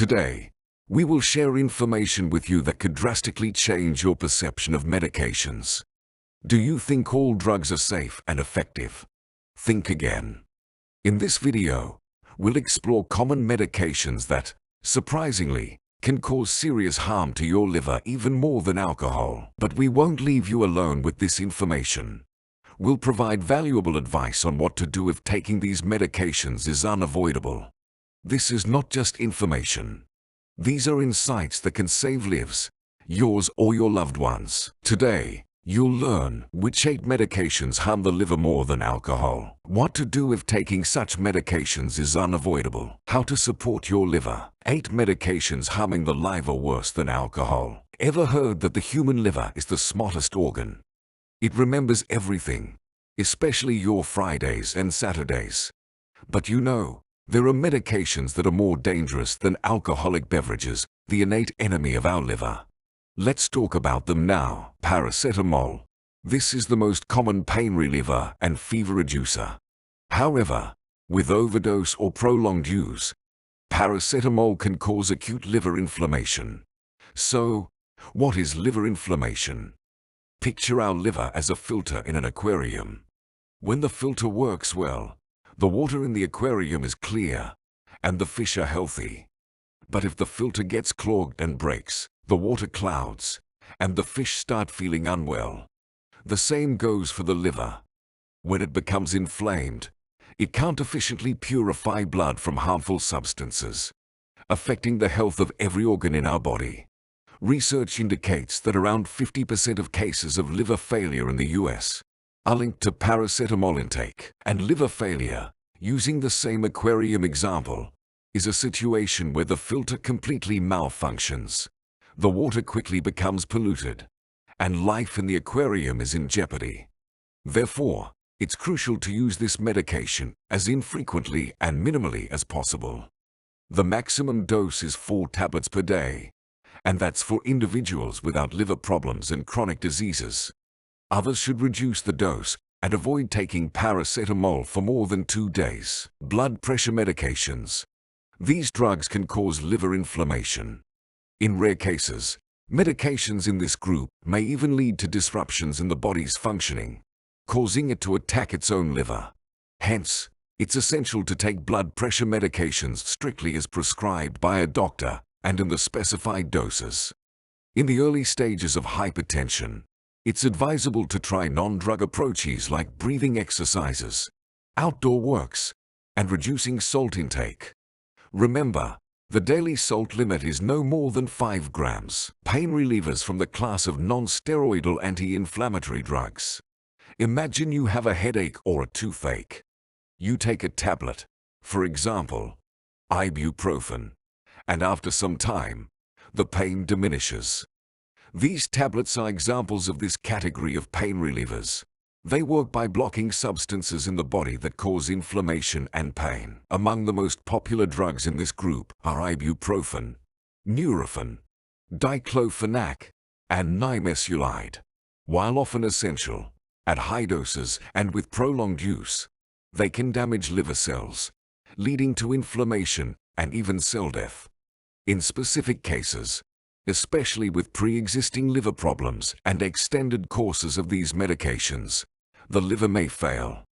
Today, we will share information with you that could drastically change your perception of medications. Do you think all drugs are safe and effective? Think again. In this video, we'll explore common medications that, surprisingly, can cause serious harm to your liver even more than alcohol. But we won't leave you alone with this information. We'll provide valuable advice on what to do if taking these medications is unavoidable. This is not just information. These are insights that can save lives, yours or your loved ones. Today, you'll learn which 8 medications harm the liver more than alcohol, what to do if taking such medications is unavoidable, how to support your liver, 8 medications harming the liver worse than alcohol. Ever heard that the human liver is the smartest organ? It remembers everything, especially your Fridays and Saturdays. But you know, there are medications that are more dangerous than alcoholic beverages, the innate enemy of our liver. Let's talk about them now. Paracetamol. This is the most common pain reliever and fever reducer. However, with overdose or prolonged use, paracetamol can cause acute liver inflammation. So, what is liver inflammation? Picture our liver as a filter in an aquarium. When the filter works well, the water in the aquarium is clear, and the fish are healthy. But if the filter gets clogged and breaks, the water clouds, and the fish start feeling unwell. The same goes for the liver. When it becomes inflamed, it can't efficiently purify blood from harmful substances, affecting the health of every organ in our body. Research indicates that around 50% of cases of liver failure in the US are linked to paracetamol intake. And liver failure, using the same aquarium example, is a situation where the filter completely malfunctions. The water quickly becomes polluted, and life in the aquarium is in jeopardy. Therefore, it's crucial to use this medication as infrequently and minimally as possible. The maximum dose is 4 tablets per day, and that's for individuals without liver problems and chronic diseases. Others should reduce the dose and avoid taking paracetamol for more than 2 days. Blood pressure medications. These drugs can cause liver inflammation. In rare cases, medications in this group may even lead to disruptions in the body's functioning, causing it to attack its own liver. Hence, it's essential to take blood pressure medications strictly as prescribed by a doctor and in the specified doses. In the early stages of hypertension, it's advisable to try non-drug approaches like breathing exercises, outdoor works, and reducing salt intake. Remember, the daily salt limit is no more than 5 grams. Pain relievers from the class of non-steroidal anti-inflammatory drugs. Imagine you have a headache or a toothache. You take a tablet, for example, ibuprofen, and after some time, the pain diminishes. These tablets are examples of this category of pain relievers. They work by blocking substances in the body that cause inflammation and pain. Among the most popular drugs in this group are ibuprofen, Nurofen, diclofenac, and nimesulide. While often essential, at high doses and with prolonged use, they can damage liver cells, leading to inflammation and even cell death. In specific cases, especially with pre-existing liver problems and extended courses of these medications, the liver may fail.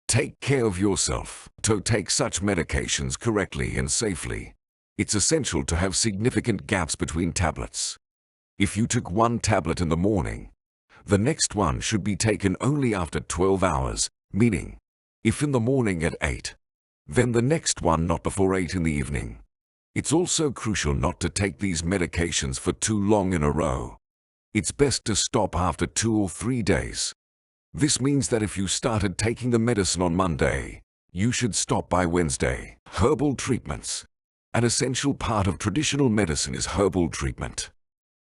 Take care of yourself. To take such medications correctly and safely, it's essential to have significant gaps between tablets. If you took 1 tablet in the morning, the next one should be taken only after 12 hours, meaning, if in the morning at 8, then the next one not before 8 in the evening. It's also crucial not to take these medications for too long in a row. It's best to stop after 2 or 3 days. This means that if you started taking the medicine on Monday, you should stop by Wednesday. Herbal treatments. An essential part of traditional medicine is herbal treatment.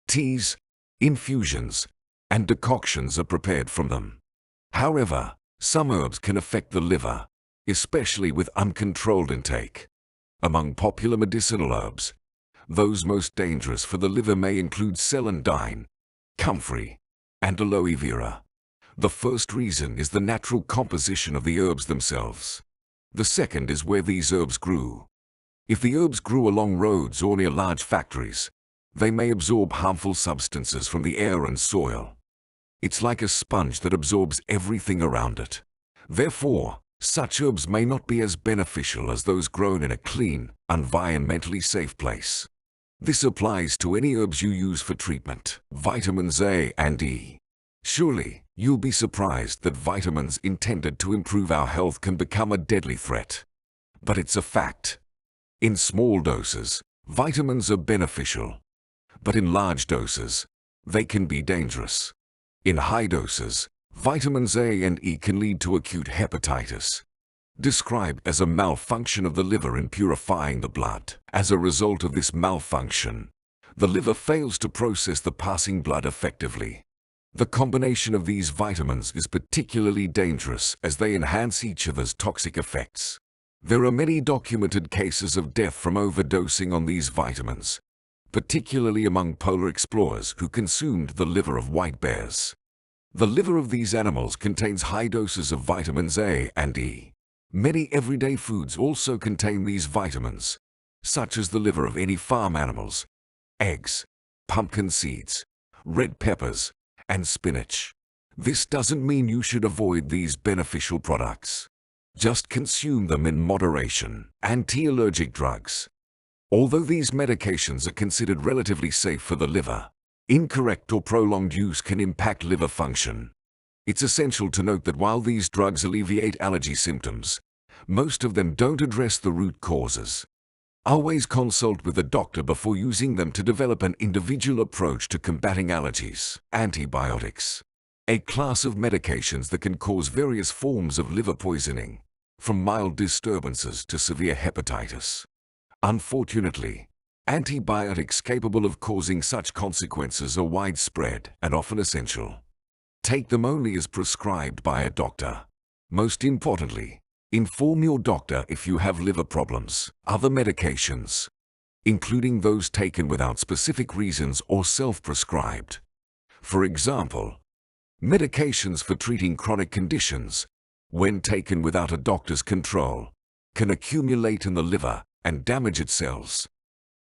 Teas, infusions, and decoctions are prepared from them. However, some herbs can affect the liver, especially with uncontrolled intake. Among popular medicinal herbs, those most dangerous for the liver may include celandine, comfrey, and aloe vera. The first reason is the natural composition of the herbs themselves. The second is where these herbs grew. If the herbs grew along roads or near large factories, they may absorb harmful substances from the air and soil. It's like a sponge that absorbs everything around it. Therefore, such herbs may not be as beneficial as those grown in a clean, environmentally safe place. This applies to any herbs you use for treatment. Vitamins A and E. Surely, you'll be surprised that vitamins intended to improve our health can become a deadly threat. But it's a fact. In small doses, vitamins are beneficial. But in large doses, they can be dangerous. In high doses, vitamins A and E can lead to acute hepatitis, described as a malfunction of the liver in purifying the blood. As a result of this malfunction, the liver fails to process the passing blood effectively. The combination of these vitamins is particularly dangerous as they enhance each other's toxic effects. There are many documented cases of death from overdosing on these vitamins, particularly among polar explorers who consumed the liver of white bears. The liver of these animals contains high doses of vitamins A and E. Many everyday foods also contain these vitamins, such as the liver of any farm animals, eggs, pumpkin seeds, red peppers, and spinach. This doesn't mean you should avoid these beneficial products. Just consume them in moderation. Anti-allergic drugs. Although these medications are considered relatively safe for the liver, incorrect or prolonged use can impact liver function. It's essential to note that while these drugs alleviate allergy symptoms, most of them don't address the root causes. Always consult with a doctor before using them to develop an individual approach to combating allergies. Antibiotics. A class of medications that can cause various forms of liver poisoning, from mild disturbances to severe hepatitis. Unfortunately, antibiotics capable of causing such consequences are widespread and often essential. Take them only as prescribed by a doctor. Most importantly, inform your doctor if you have liver problems. Other medications, including those taken without specific reasons or self-prescribed. For example, medications for treating chronic conditions, when taken without a doctor's control, can accumulate in the liver and damage its cells.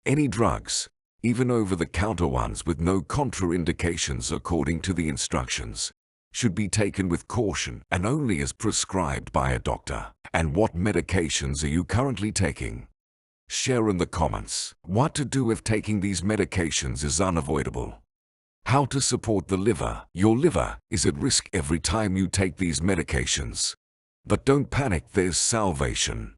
Any drugs, even over-the-counter ones with no contraindications according to the instructions, should be taken with caution and only as prescribed by a doctor. And what medications are you currently taking? Share in the comments. What to do if taking these medications is unavoidable. How to support the liver. Your liver is at risk every time you take these medications. But don't panic, there's salvation.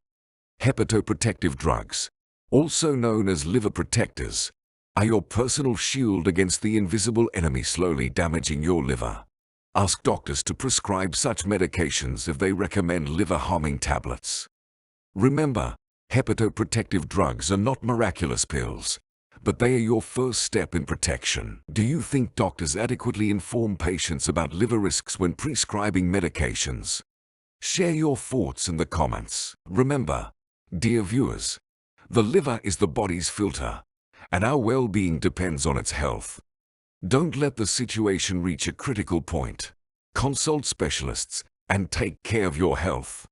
Hepatoprotective drugs, also known as liver protectors, are your personal shield against the invisible enemy slowly damaging your liver. Ask doctors to prescribe such medications if they recommend liver-harming tablets. Remember, hepatoprotective drugs are not miraculous pills, but they are your first step in protection. Do you think doctors adequately inform patients about liver risks when prescribing medications? Share your thoughts in the comments. Remember, dear viewers, the liver is the body's filter, and our well-being depends on its health. Don't let the situation reach a critical point. Consult specialists and take care of your health.